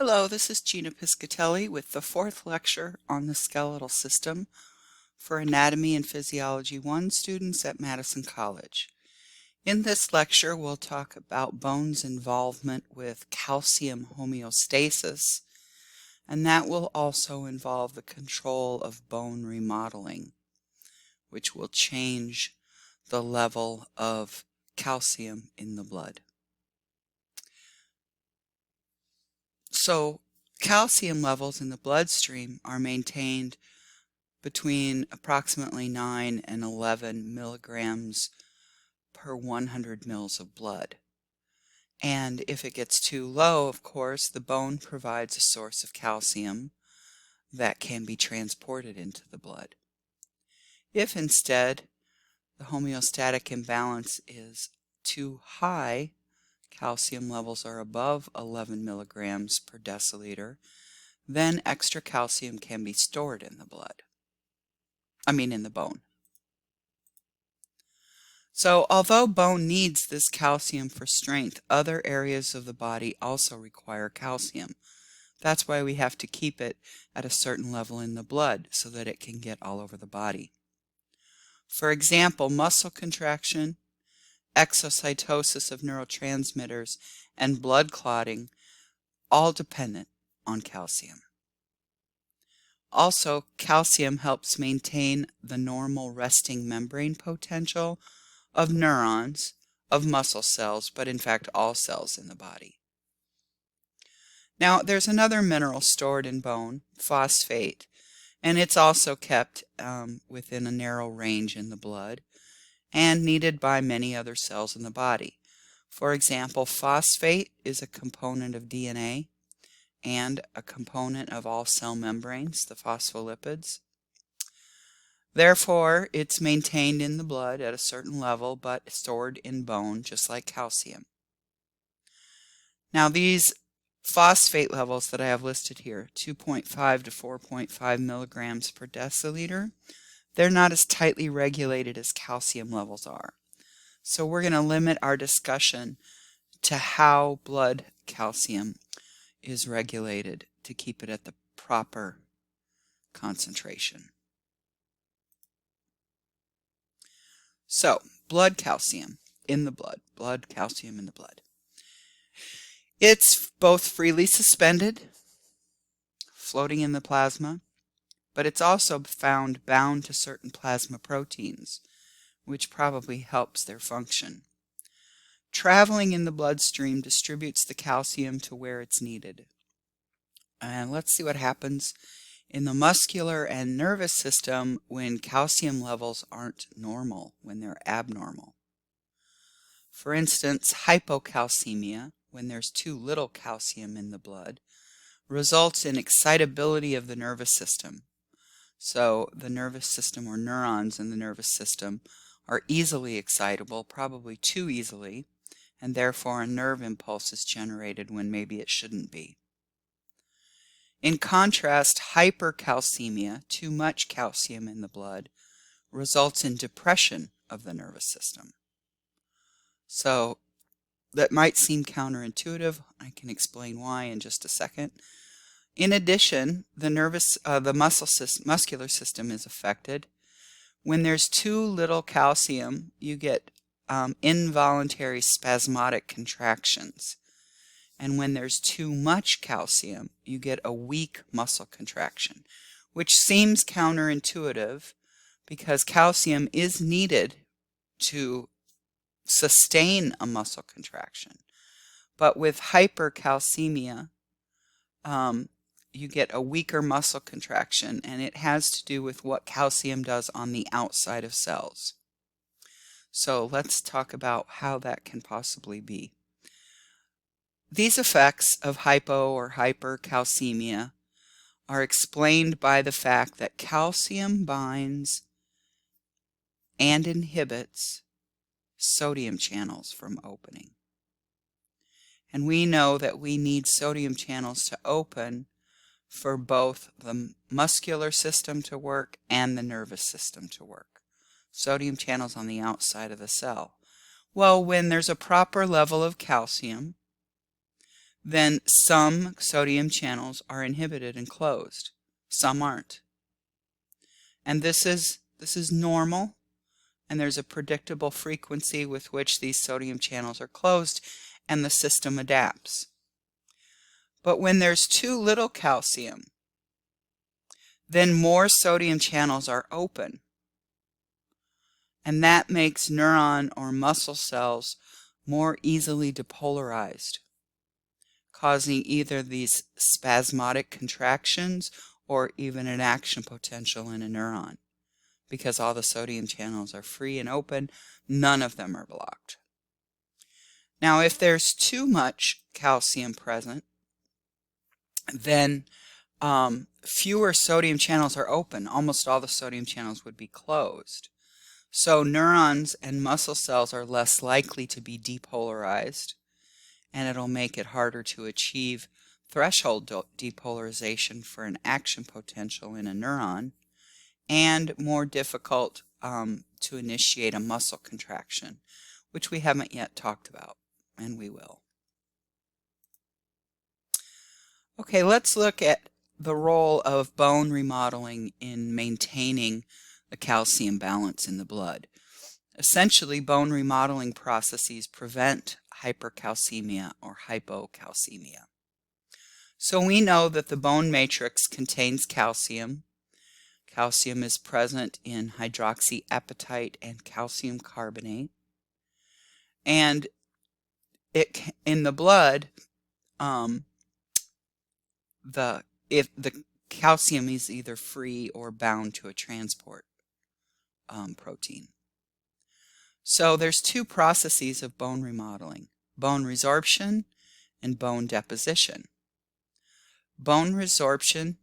Hello, this is Gina Piscatelli with the fourth lecture on the skeletal system for Anatomy and Physiology 1 students at Madison College. In this lecture, we'll talk about bone's involvement with calcium homeostasis, and that will also involve the control of bone remodeling, which will change the level of calcium in the blood. So, calcium levels in the bloodstream are maintained between approximately 9 and 11 milligrams per 100 mils of blood. And if it gets too low, of course, the bone provides a source of calcium that can be transported into the blood. If instead the homeostatic imbalance is too high, calcium levels are above 11 milligrams per deciliter, then extra calcium can be stored in the blood. In the bone. So although bone needs this calcium for strength, other areas of the body also require calcium. That's why we have to keep it at a certain level in the blood so that it can get all over the body. For example, muscle contraction, exocytosis of neurotransmitters, and blood clotting, all dependent on calcium. Also, calcium helps maintain the normal resting membrane potential of neurons, of muscle cells, but in fact all cells in the body. Now, there's another mineral stored in bone, phosphate, and it's also kept within a narrow range in the blood and needed by many other cells in the body. For example, phosphate is a component of DNA and a component of all cell membranes, the phospholipids. Therefore, it's maintained in the blood at a certain level, but stored in bone, just like calcium. Now, these phosphate levels that I have listed here, 2.5 to 4.5 milligrams per deciliter, they're not as tightly regulated as calcium levels are. So we're going to limit our discussion to how blood calcium is regulated to keep it at the proper concentration. So, blood calcium in the blood calcium in the blood. It's both freely suspended, floating in the plasma, but it's also found bound to certain plasma proteins, which probably helps their function. Traveling in the bloodstream distributes the calcium to where it's needed. And let's see what happens in the muscular and nervous system when calcium levels aren't normal, when they're abnormal. For instance, hypocalcemia, when there's too little calcium in the blood, results in excitability of the nervous system. So the nervous system, or neurons in the nervous system, are easily excitable, probably too easily, and therefore a nerve impulse is generated when maybe it shouldn't be. In contrast, hypercalcemia, too much calcium in the blood, results in depression of the nervous system. So that might seem counterintuitive. I can explain why in just a second. In addition, the muscular system is affected. When there's too little calcium, you get involuntary spasmodic contractions. And when there's too much calcium, you get a weak muscle contraction, which seems counterintuitive because calcium is needed to sustain a muscle contraction. But with hypercalcemia, you get a weaker muscle contraction, and it has to do with what calcium does on the outside of cells. So let's talk about how that can possibly be. These effects of hypo or hypercalcemia are explained by the fact that calcium binds and inhibits sodium channels from opening. And we know that we need sodium channels to open for both the muscular system to work and the nervous system to work. Sodium channels on the outside of the cell. Well, when there's a proper level of calcium, then some sodium channels are inhibited and closed. Some aren't. And this is normal, and there's a predictable frequency with which these sodium channels are closed, and the system adapts. But when there's too little calcium, then more sodium channels are open. And that makes neuron or muscle cells more easily depolarized, causing either these spasmodic contractions or even an action potential in a neuron. Because all the sodium channels are free and open, none of them are blocked. Now, if there's too much calcium present, then fewer sodium channels are open. Almost all the sodium channels would be closed. So neurons and muscle cells are less likely to be depolarized, and it'll make it harder to achieve threshold depolarization for an action potential in a neuron, and more difficult to initiate a muscle contraction, which we haven't yet talked about, and we will. Okay, let's look at the role of bone remodeling in maintaining the calcium balance in the blood. Essentially, bone remodeling processes prevent hypercalcemia or hypocalcemia. So we know that the bone matrix contains calcium. Calcium is present in hydroxyapatite and calcium carbonate. And in the blood, if the calcium is either free or bound to a transport protein. So there's two processes of bone remodeling: bone resorption and bone deposition. Bone resorption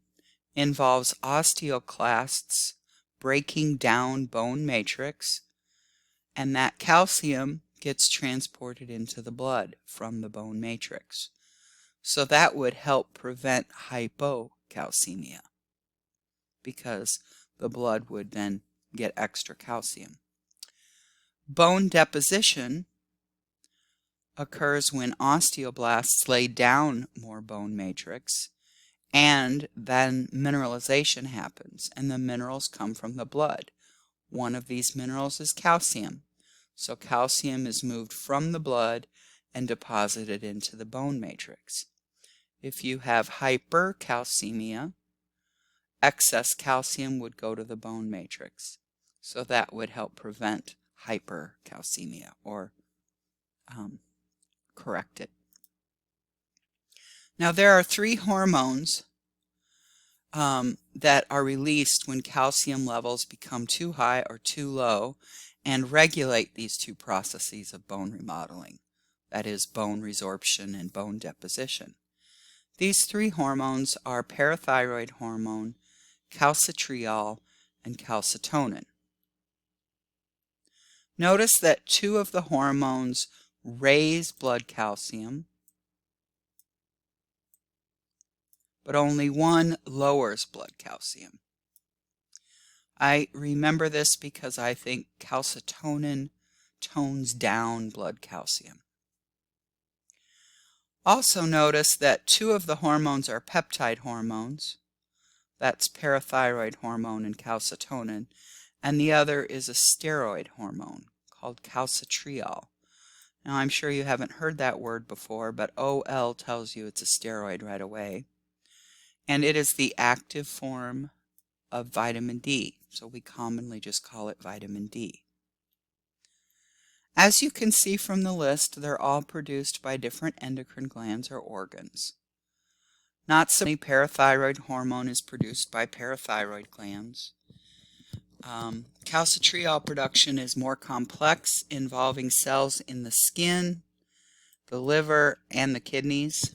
involves osteoclasts breaking down bone matrix, and that calcium gets transported into the blood from the bone matrix. So that would help prevent hypocalcemia, because the blood would then get extra calcium. Bone deposition occurs when osteoblasts lay down more bone matrix, and then mineralization happens, and the minerals come from the blood. One of these minerals is calcium. So calcium is moved from the blood and deposited into the bone matrix. If you have hypercalcemia, excess calcium would go to the bone matrix. So that would help prevent hypercalcemia, or correct it. Now, there are 3 hormones that are released when calcium levels become too high or too low, and regulate these 2 processes of bone remodeling. That is, bone resorption and bone deposition. These 3 hormones are parathyroid hormone, calcitriol, and calcitonin. Notice that 2 of the hormones raise blood calcium, but only 1 lowers blood calcium. I remember this because I think calcitonin tones down blood calcium. Also notice that 2 of the hormones are peptide hormones. That's parathyroid hormone and calcitonin. And the other is a steroid hormone called calcitriol. Now, I'm sure you haven't heard that word before, but OL tells you it's a steroid right away. And it is the active form of vitamin D, so we commonly just call it vitamin D. As you can see from the list, they're all produced by different endocrine glands or organs. Not so many parathyroid hormone is produced by parathyroid glands. Calcitriol production is more complex, involving cells in the skin, the liver, and the kidneys.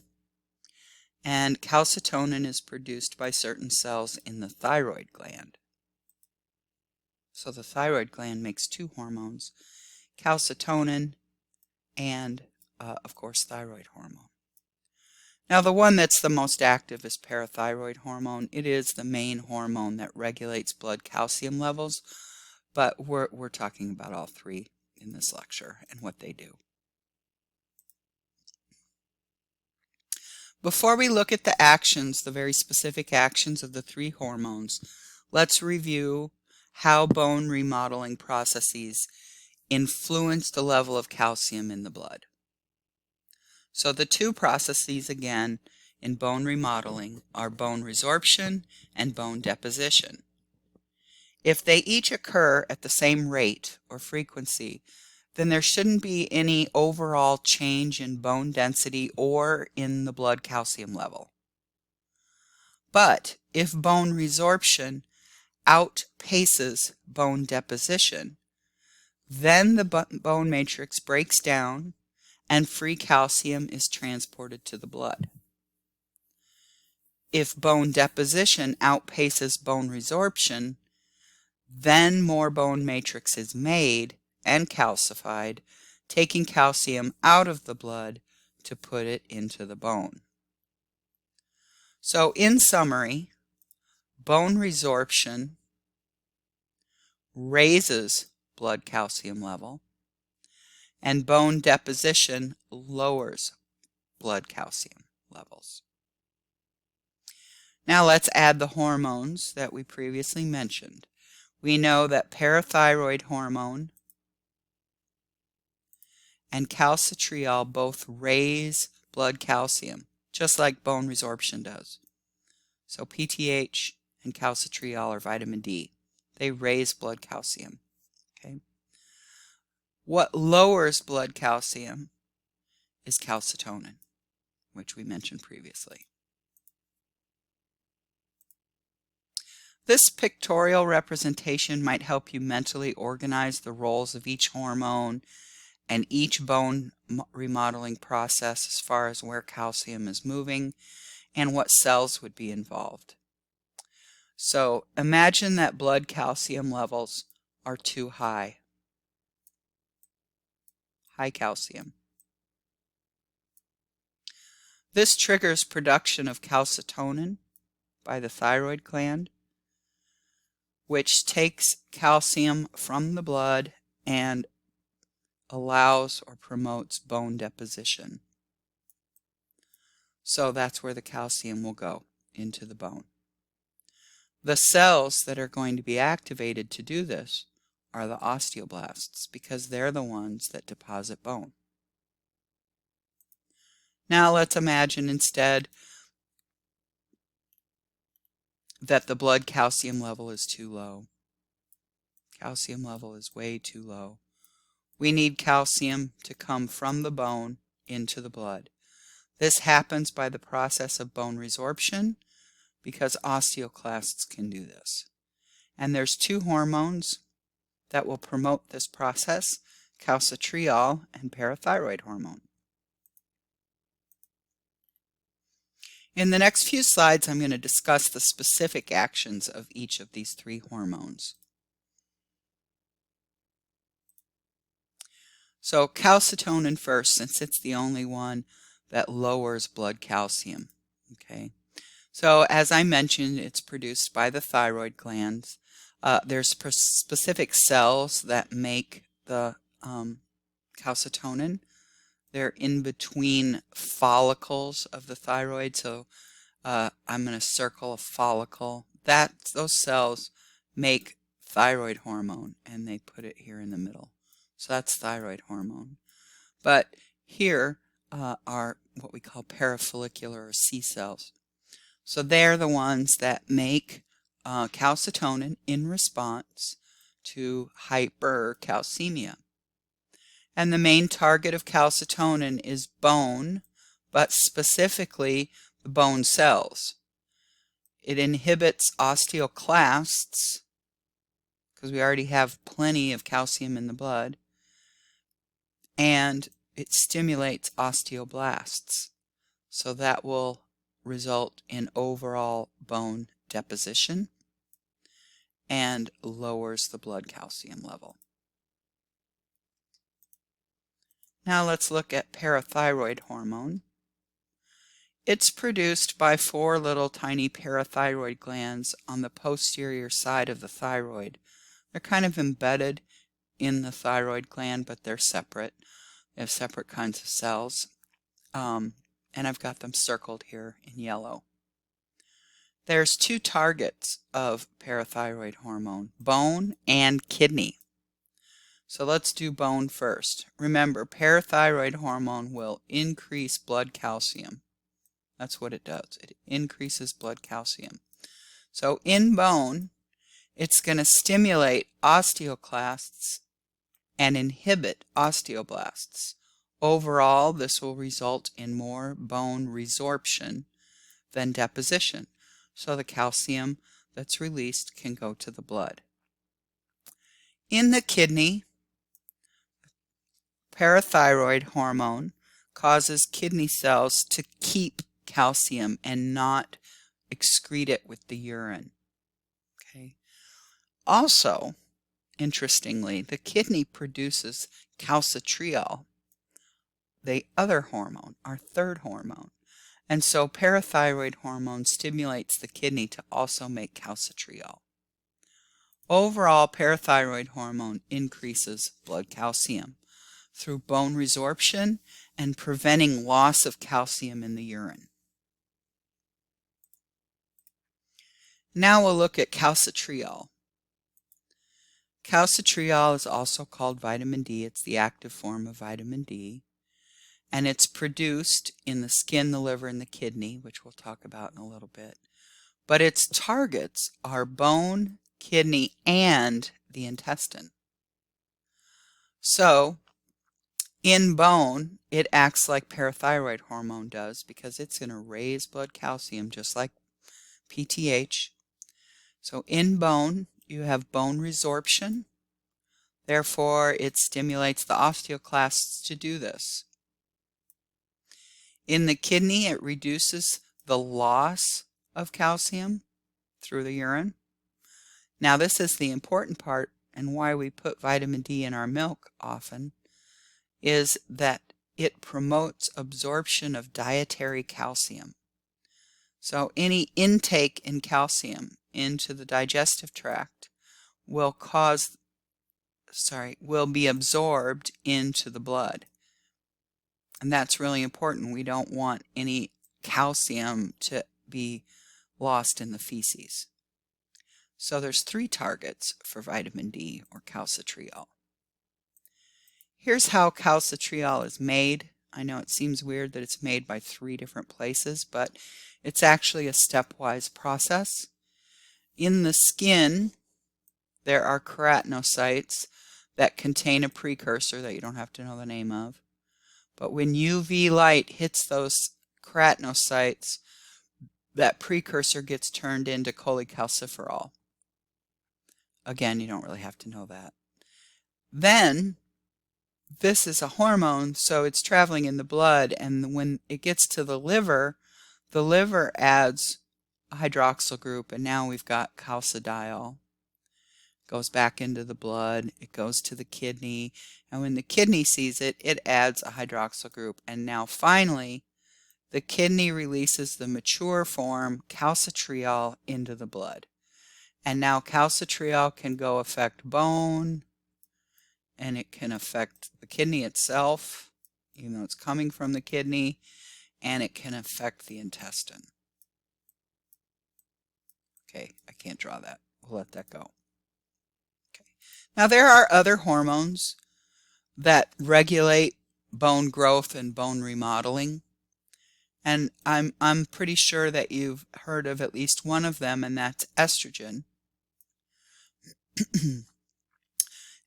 And calcitonin is produced by certain cells in the thyroid gland. So the thyroid gland makes 2 hormones, calcitonin and, of course, thyroid hormone. Now, the one that's the most active is parathyroid hormone. It is the main hormone that regulates blood calcium levels, but we're talking about all 3 in this lecture and what they do. Before we look at the actions, the very specific actions of the three hormones, let's review how bone remodeling processes influence the level of calcium in the blood. So the two processes again in bone remodeling are bone resorption and bone deposition. If they each occur at the same rate or frequency, then there shouldn't be any overall change in bone density or in the blood calcium level. But if bone resorption outpaces bone deposition, then the bone matrix breaks down and free calcium is transported to the blood. If bone deposition outpaces bone resorption, then more bone matrix is made and calcified, taking calcium out of the blood to put it into the bone. So in summary, bone resorption raises blood calcium level, and bone deposition lowers blood calcium levels. Now let's add the hormones that we previously mentioned. We know that parathyroid hormone and calcitriol both raise blood calcium, just like bone resorption does. So PTH and calcitriol are vitamin D. They raise blood calcium. Okay. What lowers blood calcium is calcitonin, which we mentioned previously. This pictorial representation might help you mentally organize the roles of each hormone and each bone remodeling process as far as where calcium is moving and what cells would be involved. So imagine that blood calcium levels are too high. High calcium. This triggers production of calcitonin by the thyroid gland, which takes calcium from the blood and allows or promotes bone deposition. So that's where the calcium will go, into the bone. The cells that are going to be activated to do this are the osteoblasts, because they're the ones that deposit bone. Now let's imagine instead that the blood calcium level is too low. Calcium level is way too low. We need calcium to come from the bone into the blood. This happens by the process of bone resorption because osteoclasts can do this. And there's two hormones that will promote this process, calcitriol and parathyroid hormone. In the next few slides, I'm going to discuss the specific actions of each of these three hormones. So calcitonin first, since it's the only one that lowers blood calcium. Okay. So as I mentioned, it's produced by the thyroid glands. There's specific cells that make the calcitonin. They're in between follicles of the thyroid. So I'm going to circle a follicle. Those cells make thyroid hormone, and they put it here in the middle. So that's thyroid hormone. But here are what we call parafollicular or C cells. So they're the ones that make calcitonin in response to hypercalcemia. And the main target of calcitonin is bone, but specifically the bone cells. It inhibits osteoclasts, because we already have plenty of calcium in the blood, and it stimulates osteoblasts. So that will result in overall bone deposition and lowers the blood calcium level. Now let's look at parathyroid hormone. It's produced by 4 little tiny parathyroid glands on the posterior side of the thyroid. They're kind of embedded in the thyroid gland, but they're separate. They have separate kinds of cells. and I've got them circled here in yellow. There's two targets of parathyroid hormone, bone and kidney. So let's do bone first. Remember, parathyroid hormone will increase blood calcium. That's what it does. It increases blood calcium. So in bone, it's going to stimulate osteoclasts and inhibit osteoblasts. Overall, this will result in more bone resorption than deposition. So the calcium that's released can go to the blood. In the kidney, parathyroid hormone causes kidney cells to keep calcium and not excrete it with the urine. Okay. Also, interestingly, the kidney produces calcitriol, the other hormone, our third hormone. And so parathyroid hormone stimulates the kidney to also make calcitriol. Overall, parathyroid hormone increases blood calcium through bone resorption and preventing loss of calcium in the urine. Now we'll look at calcitriol. Calcitriol is also called vitamin D. It's the active form of vitamin D. And it's produced in the skin, the liver, and the kidney, which we'll talk about in a little bit. But its targets are bone, kidney, and the intestine. So, in bone, it acts like parathyroid hormone does because it's going to raise blood calcium just like PTH. So in bone, you have bone resorption. Therefore, it stimulates the osteoclasts to do this. In the kidney, it reduces the loss of calcium through the urine. Now, this is the important part, and why we put vitamin D in our milk often, is that it promotes absorption of dietary calcium. So any intake in calcium into the digestive tract will be absorbed into the blood. And that's really important. We don't want any calcium to be lost in the feces. So there's three targets for vitamin D or calcitriol. Here's how calcitriol is made. I know it seems weird that it's made by 3 different places, but it's actually a stepwise process. In the skin, there are keratinocytes that contain a precursor that you don't have to know the name of. But when UV light hits those keratinocytes, that precursor gets turned into cholecalciferol. Again, you don't really have to know that. Then, this is a hormone, so it's traveling in the blood, and when it gets to the liver adds a hydroxyl group, and now we've got calcidiol. Goes back into the blood, it goes to the kidney, and when the kidney sees it, it adds a hydroxyl group, and now finally the kidney releases the mature form calcitriol into the blood. And now calcitriol can go affect bone, and it can affect the kidney itself, even though it's coming from the kidney, and it can affect the intestine. Okay, I can't draw that. We'll let that go. Now there are other hormones that regulate bone growth and bone remodeling, and I'm pretty sure that you've heard of at least one of them, and that's estrogen.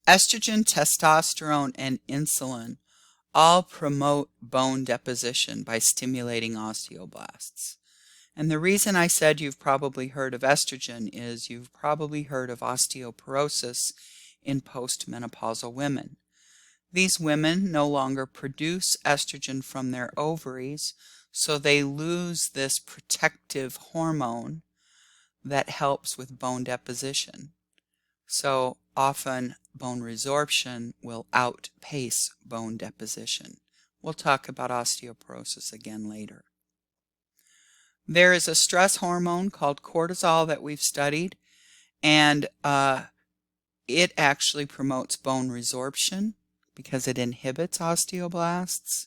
Estrogen, testosterone, and insulin all promote bone deposition by stimulating osteoblasts. And the reason I said you've probably heard of estrogen is you've probably heard of osteoporosis in postmenopausal women. These women no longer produce estrogen from their ovaries, so they lose this protective hormone that helps with bone deposition. So often bone resorption will outpace bone deposition. We'll talk about osteoporosis again later. There is a stress hormone called cortisol that we've studied, and it actually promotes bone resorption because it inhibits osteoblasts.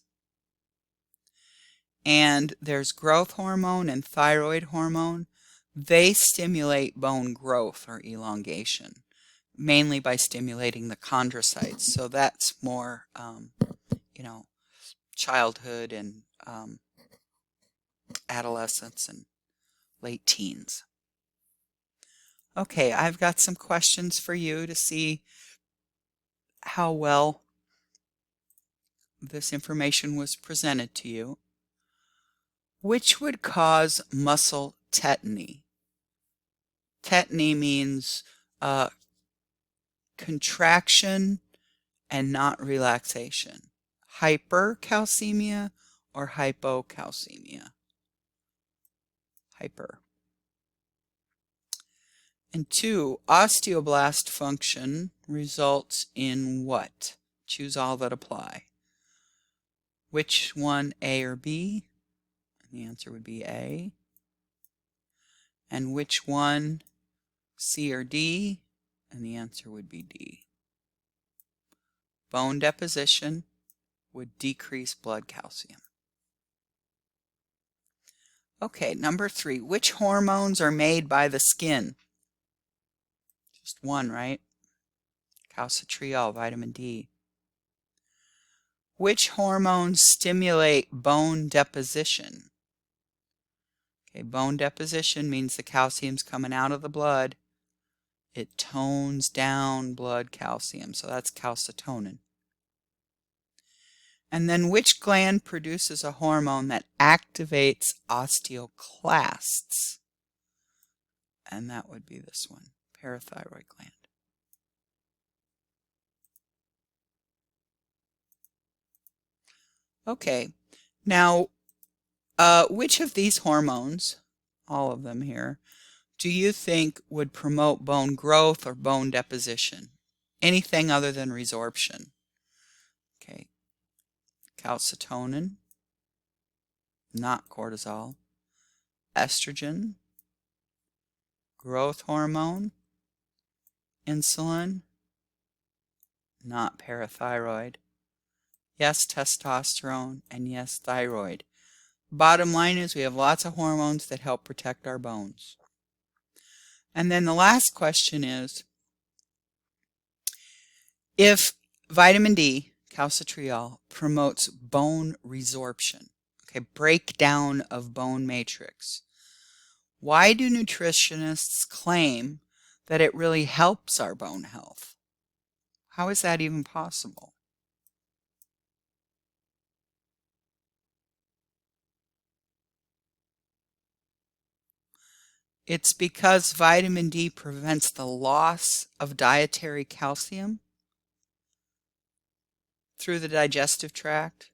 And there's growth hormone and thyroid hormone. They stimulate bone growth or elongation, mainly by stimulating the chondrocytes. So that's more, childhood and adolescence and late teens. Okay, I've got some questions for you to see how well this information was presented to you. Which would cause muscle tetany? Tetany means contraction and not relaxation. Hypercalcemia or hypocalcemia? Hyper. And 2, osteoblast function results in what? Choose all that apply. Which one, A or B? And the answer would be A. And which one, C or D? And the answer would be D. Bone deposition would decrease blood calcium. Okay, number 3. Which hormones are made by the skin? Just one, right? Calcitriol, vitamin D. Which hormones stimulate bone deposition? Okay, bone deposition means the calcium's coming out of the blood. It tones down blood calcium, so that's calcitonin. And then which gland produces a hormone that activates osteoclasts? And that would be this one, parathyroid gland. Okay, now which of these hormones, all of them here, do you think would promote bone growth or bone deposition? Anything other than resorption. Okay, calcitonin, not cortisol, estrogen, growth hormone, insulin, not parathyroid, yes, testosterone, and yes, thyroid. Bottom line is we have lots of hormones that help protect our bones. And then the last question is, if vitamin D, calcitriol, promotes bone resorption, okay, breakdown of bone matrix, why do nutritionists claim that it really helps our bone health? How is that even possible? It's because vitamin D prevents the loss of dietary calcium through the digestive tract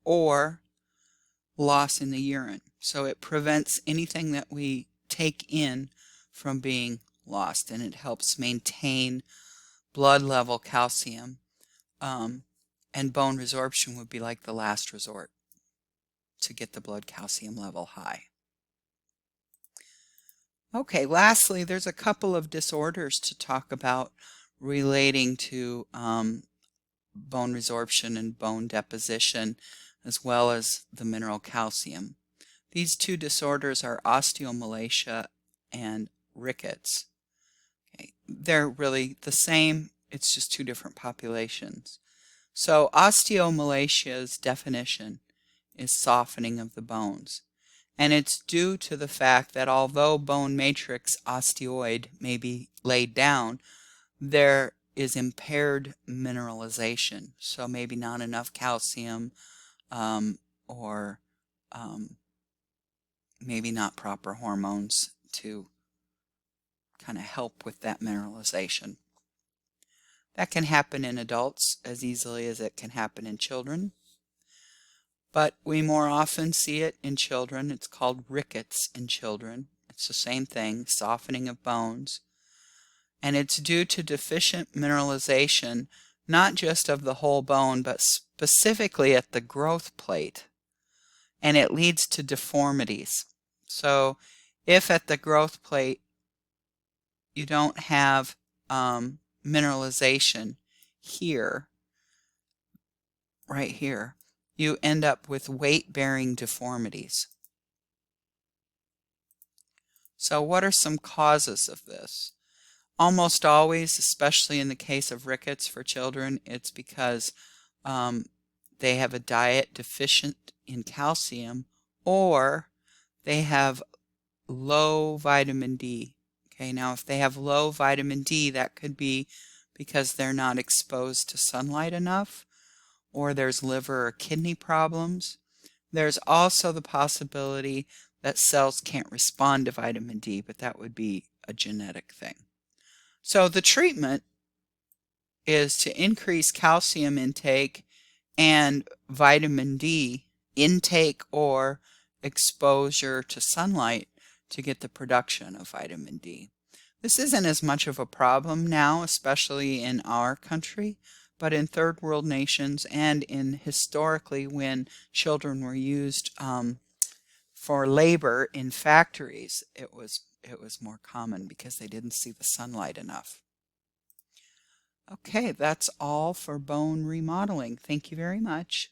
or loss in the urine. So it prevents anything that we take in from being lost, and it helps maintain blood level calcium. And bone resorption would be like the last resort to get the blood calcium level high. Okay, lastly, there's a couple of disorders to talk about relating to bone resorption and bone deposition, as well as the mineral calcium. These two disorders are osteomalacia and rickets. Okay, they're really the same, it's just two different populations. So osteomalicia's definition is softening of the bones. And it's due to the fact that although bone matrix osteoid may be laid down, there is impaired mineralization. So maybe not enough calcium or maybe not proper hormones to kind of help with that mineralization. That can happen in adults as easily as it can happen in children. But we more often see it in children. It's called rickets in children. It's the same thing, softening of bones. And it's due to deficient mineralization, not just of the whole bone, but specifically at the growth plate. And it leads to deformities. So if at the growth plate you don't have mineralization here, right here, you end up with weight-bearing deformities. So what are some causes of this? Almost always, especially in the case of rickets for children, it's because they have a diet deficient in calcium, or they have low vitamin D. Okay, now if they have low vitamin D, that could be because they're not exposed to sunlight enough, or there's liver or kidney problems. There's also the possibility that cells can't respond to vitamin D, but that would be a genetic thing. So the treatment is to increase calcium intake and vitamin D intake or exposure to sunlight to get the production of vitamin D. This isn't as much of a problem now, especially in our country, but in third world nations and in historically when children were used for labor in factories, it was more common because they didn't see the sunlight enough. Okay, that's all for bone remodeling. Thank you very much.